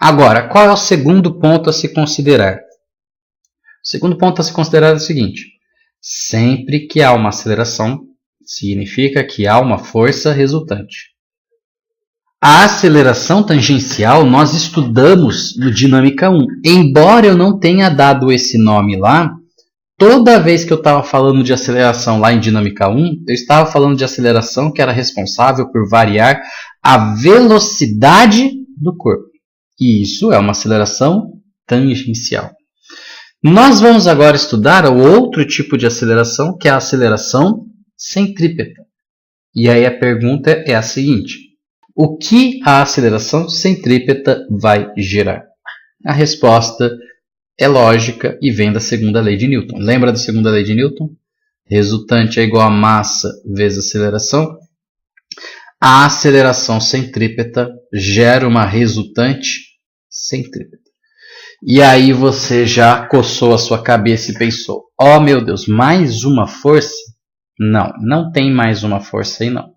Agora, qual é o segundo ponto a se considerar? O segundo ponto a se considerar é o seguinte: sempre que há uma aceleração, significa que há uma força resultante. A aceleração tangencial nós estudamos no Dinâmica 1. Embora eu não tenha dado esse nome lá, toda vez que eu estava falando de aceleração lá em Dinâmica 1, eu estava falando de aceleração que era responsável por variar a velocidade do corpo. E isso é uma aceleração tangencial. Nós vamos agora estudar o outro tipo de aceleração, que é a aceleração centrípeta. E aí a pergunta é a seguinte: o que a aceleração centrípeta vai gerar? A resposta é lógica e vem da segunda lei de Newton. Lembra da segunda lei de Newton? Resultante é igual a massa vezes aceleração. A aceleração centrípeta gera uma resultante centrípeta. E aí você já coçou a sua cabeça e pensou: oh meu Deus, mais uma força? Não, não tem mais uma força aí não.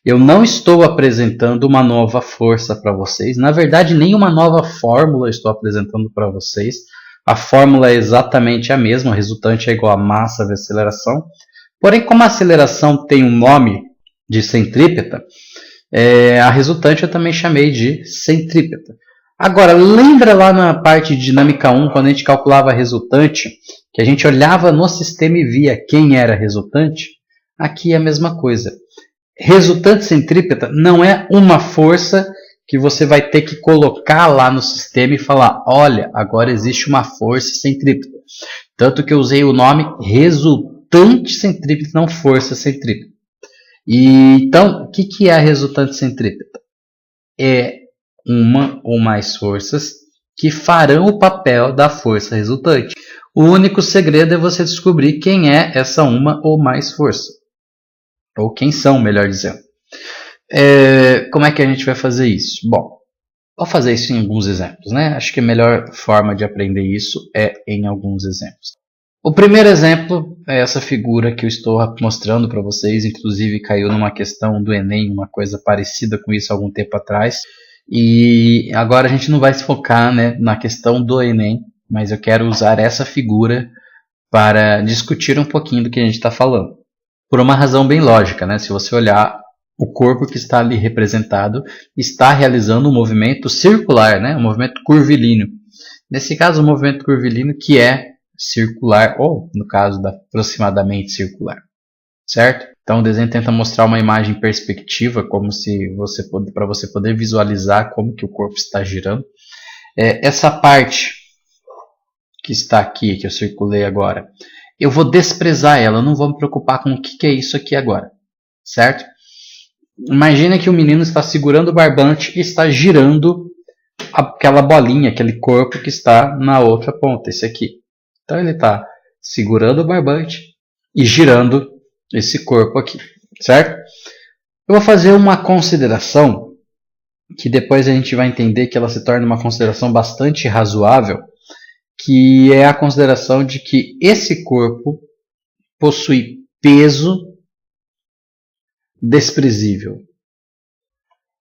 Eu não estou apresentando uma nova força para vocês. Na verdade, nenhuma nova fórmula eu estou apresentando para vocês. A fórmula é exatamente a mesma. A resultante é igual a massa vezes aceleração. Porém, como a aceleração tem um nome de centrípeta, a resultante eu também chamei de centrípeta. Agora, lembra lá na parte de dinâmica 1, quando a gente calculava a resultante, que a gente olhava no sistema e via quem era a resultante? Aqui é a mesma coisa. Resultante centrípeta não é uma força que você vai ter que colocar lá no sistema e falar: olha, agora existe uma força centrípeta. Tanto que eu usei o nome resultante centrípeta, não força centrípeta. Então, o que é a resultante centrípeta? É uma ou mais forças que farão o papel da força resultante. O único segredo é você descobrir quem é essa uma ou mais força. Ou quem são, melhor dizendo. Como é que a gente vai fazer isso? Bom, vou fazer isso em alguns exemplos, né? Acho que a melhor forma de aprender isso é em alguns exemplos. O primeiro exemplo é essa figura que eu estou mostrando para vocês. Inclusive caiu numa questão do Enem, uma coisa parecida com isso há algum tempo atrás. E agora a gente não vai se focar, né, na questão do Enem, mas eu quero usar essa figura para discutir um pouquinho do que a gente está falando. Por uma razão bem lógica, né? Se você olhar, o corpo que está ali representado está realizando um movimento circular, né? Um movimento curvilíneo. Nesse caso, o movimento curvilíneo que é circular, ou no caso, aproximadamente circular. Certo? Então o desenho tenta mostrar uma imagem em perspectiva, como se para você poder visualizar como que o corpo está girando. Essa parte que está aqui, que eu circulei agora, eu vou desprezar ela, eu não vou me preocupar com o que é isso aqui agora, certo? Imagina que o menino está segurando o barbante e está girando aquela bolinha, aquele corpo que está na outra ponta, esse aqui. Então ele está segurando o barbante e girando esse corpo aqui, certo? Eu vou fazer uma consideração que depois a gente vai entender que ela se torna uma consideração bastante razoável, que é a consideração de que esse corpo possui peso desprezível.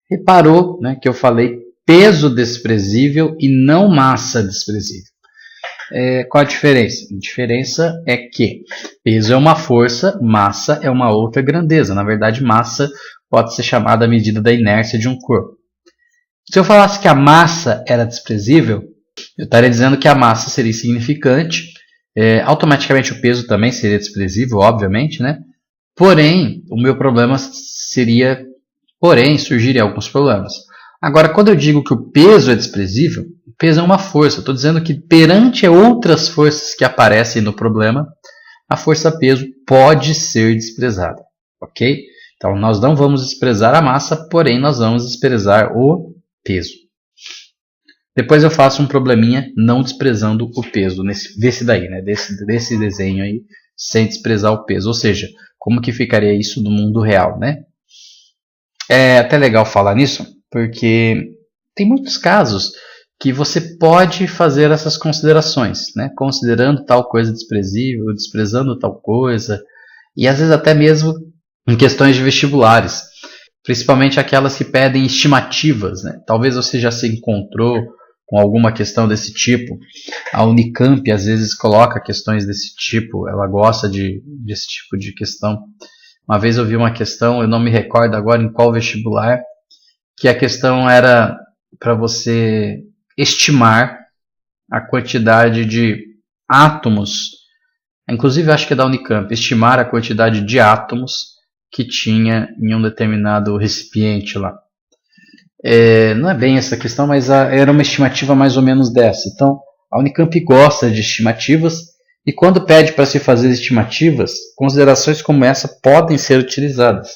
Reparou, né, que eu falei peso desprezível e não massa desprezível. Qual a diferença? A diferença é que peso é uma força, massa é uma outra grandeza. Na verdade, massa pode ser chamada a medida da inércia de um corpo. Se eu falasse que a massa era desprezível, eu estaria dizendo que a massa seria insignificante, automaticamente o peso também seria desprezível, obviamente, né? Porém, o meu problema seria... surgiriam alguns problemas. Agora, quando eu digo que o peso é desprezível, o peso é uma força. Eu estou dizendo que perante outras forças que aparecem no problema, a força peso pode ser desprezada. Ok? Então, nós não vamos desprezar a massa, porém nós vamos desprezar o peso. Depois eu faço um probleminha não desprezando o peso, desse daí, né? Desse desenho aí, sem desprezar o peso. Ou seja, como que ficaria isso no mundo real, né? É até legal falar nisso, porque tem muitos casos que você pode fazer essas considerações, né? Considerando tal coisa desprezível, desprezando tal coisa, e às vezes até mesmo em questões de vestibulares, principalmente aquelas que pedem estimativas, né? Talvez você já se encontrou com alguma questão desse tipo. A Unicamp às vezes coloca questões desse tipo, ela gosta desse tipo de questão. Uma vez eu vi uma questão, eu não me recordo agora em qual vestibular, que a questão era para você estimar a quantidade de átomos, inclusive acho que é da Unicamp, estimar a quantidade de átomos que tinha em um determinado recipiente lá. Não é bem essa questão, mas era uma estimativa mais ou menos dessa. Então, a Unicamp gosta de estimativas e quando pede para se fazer estimativas, considerações como essa podem ser utilizadas,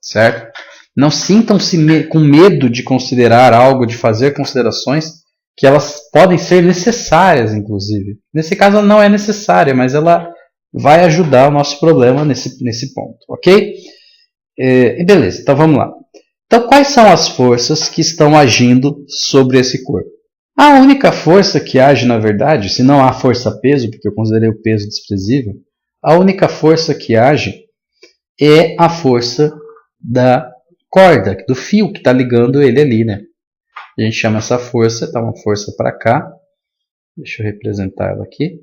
certo? Não sintam-se com medo de considerar algo, de fazer considerações que elas podem ser necessárias, inclusive. Nesse caso, ela não é necessária, mas ela vai ajudar o nosso problema nesse ponto, ok? Beleza, então vamos lá. Então, quais são as forças que estão agindo sobre esse corpo? A única força que age, na verdade, se não há força-peso, porque eu considerei o peso desprezível, a única força que age é a força da corda, do fio que está ligando ele ali, né? A gente chama essa força, dá uma força para cá, deixa eu representar ela aqui,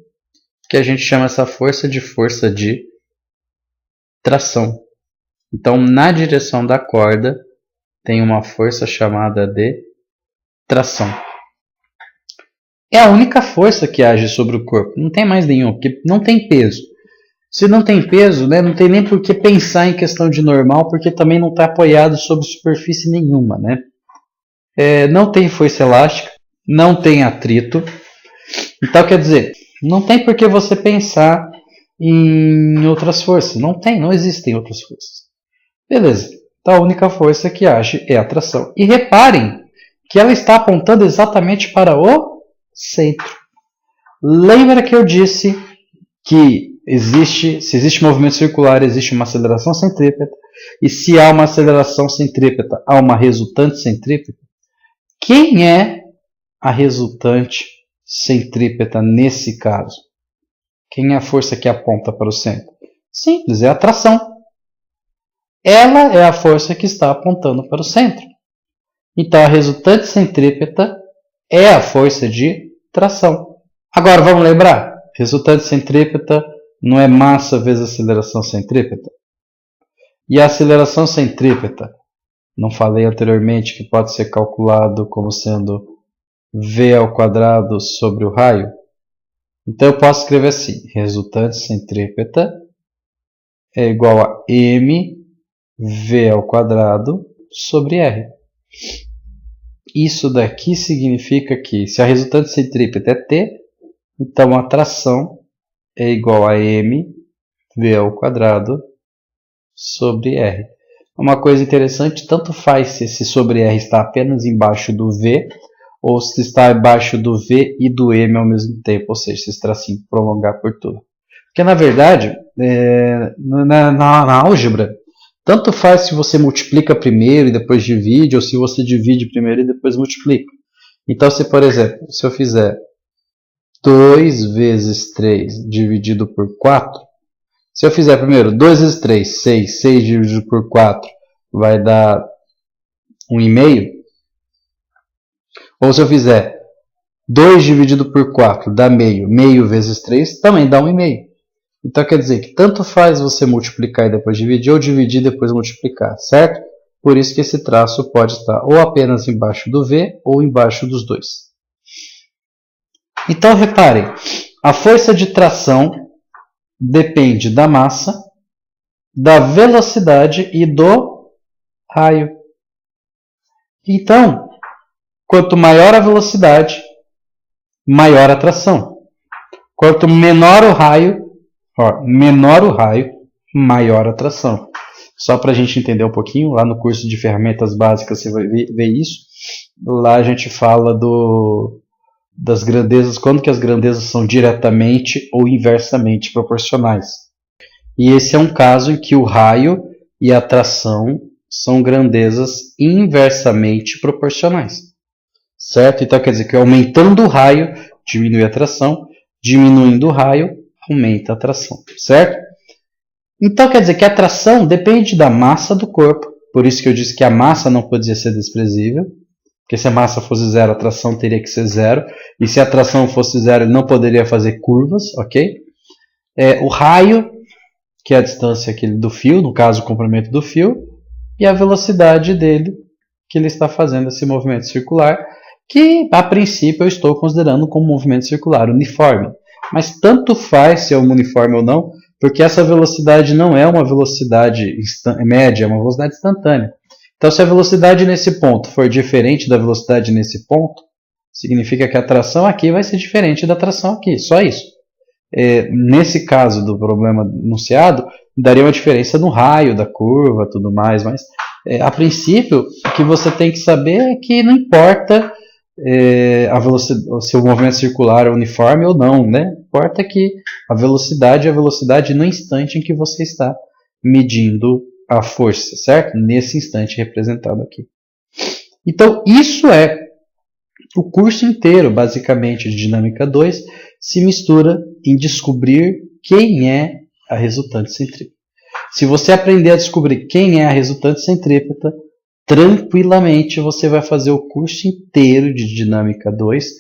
que a gente chama essa força de tração. Então, na direção da corda, tem uma força chamada de tração. É a única força que age sobre o corpo, não tem mais nenhum, porque não tem peso. Se não tem peso, né, não tem nem por que pensar em questão de normal, porque também não está apoiado sobre superfície nenhuma, né? Não tem força elástica, não tem atrito. Então, quer dizer, não tem por que você pensar em outras forças. Não existem outras forças. Beleza. Então, a única força que age é a tração. E reparem que ela está apontando exatamente para o centro. Lembra que eu disse que se existe movimento circular, existe uma aceleração centrípeta. E se há uma aceleração centrípeta, há uma resultante centrípeta. Quem é a resultante centrípeta nesse caso? Quem é a força que aponta para o centro? Simples, é a tração. Ela é a força que está apontando para o centro. Então, a resultante centrípeta é a força de tração. Agora, vamos lembrar? Resultante centrípeta não é massa vezes aceleração centrípeta? E a aceleração centrípeta? Não falei anteriormente que pode ser calculado como sendo V ao quadrado sobre o raio? Então eu posso escrever assim: resultante centrípeta é igual a mv ao quadrado sobre r. Isso daqui significa que se a resultante centrípeta é T, então a tração é igual a mv ao quadrado sobre r. Uma coisa interessante, tanto faz se esse sobre R está apenas embaixo do V, ou se está abaixo do V e do M ao mesmo tempo, ou seja, se esse tracinho prolongar por tudo. Porque na verdade, na álgebra, tanto faz se você multiplica primeiro e depois divide, ou se você divide primeiro e depois multiplica. Então, se por exemplo, se eu fizer 2 vezes 3 dividido por 4, se eu fizer primeiro 2 vezes 3, 6, 6 dividido por 4 vai dar 1,5. Ou se eu fizer 2 dividido por 4 dá meio, meio vezes 3 também dá 1,5. Então quer dizer que tanto faz você multiplicar e depois dividir, ou dividir e depois multiplicar, certo? Por isso que esse traço pode estar ou apenas embaixo do V ou embaixo dos dois. Então reparem, a força de tração depende da massa, da velocidade e do raio. Então, quanto maior a velocidade, maior a tração. Quanto menor o raio, maior a tração. Só para a gente entender um pouquinho, lá no curso de ferramentas básicas você vai ver isso. Lá a gente fala das grandezas, quando que as grandezas são diretamente ou inversamente proporcionais. E esse é um caso em que o raio e a tração são grandezas inversamente proporcionais. Certo? Então quer dizer que aumentando o raio, diminui a tração, diminuindo o raio, aumenta a tração. Certo? Então quer dizer que a tração depende da massa do corpo. Por isso que eu disse que a massa não podia ser desprezível. Porque se a massa fosse zero, a tração teria que ser zero. E se a tração fosse zero, ele não poderia fazer curvas, ok? O raio, que é a distância aqui do fio, no caso o comprimento do fio, e a velocidade dele, que ele está fazendo esse movimento circular, que a princípio eu estou considerando como movimento circular uniforme. Mas tanto faz se é um uniforme ou não, porque essa velocidade não é uma velocidade média, é uma velocidade instantânea. Então, se a velocidade nesse ponto for diferente da velocidade nesse ponto, significa que a tração aqui vai ser diferente da tração aqui, só isso. Nesse caso do problema enunciado, daria uma diferença no raio da curva, tudo mais, mas a princípio o que você tem que saber é que não importa se o movimento circular é uniforme ou não, né? Importa que a velocidade é a velocidade no instante em que você está medindo a força, certo? Nesse instante representado aqui. Então, isso é o curso inteiro, basicamente, de Dinâmica 2, se mistura em descobrir quem é a resultante centrípeta. Se você aprender a descobrir quem é a resultante centrípeta, tranquilamente você vai fazer o curso inteiro de Dinâmica 2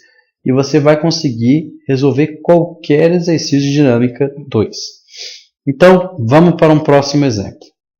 e você vai conseguir resolver qualquer exercício de Dinâmica 2. Então, vamos para um próximo exemplo.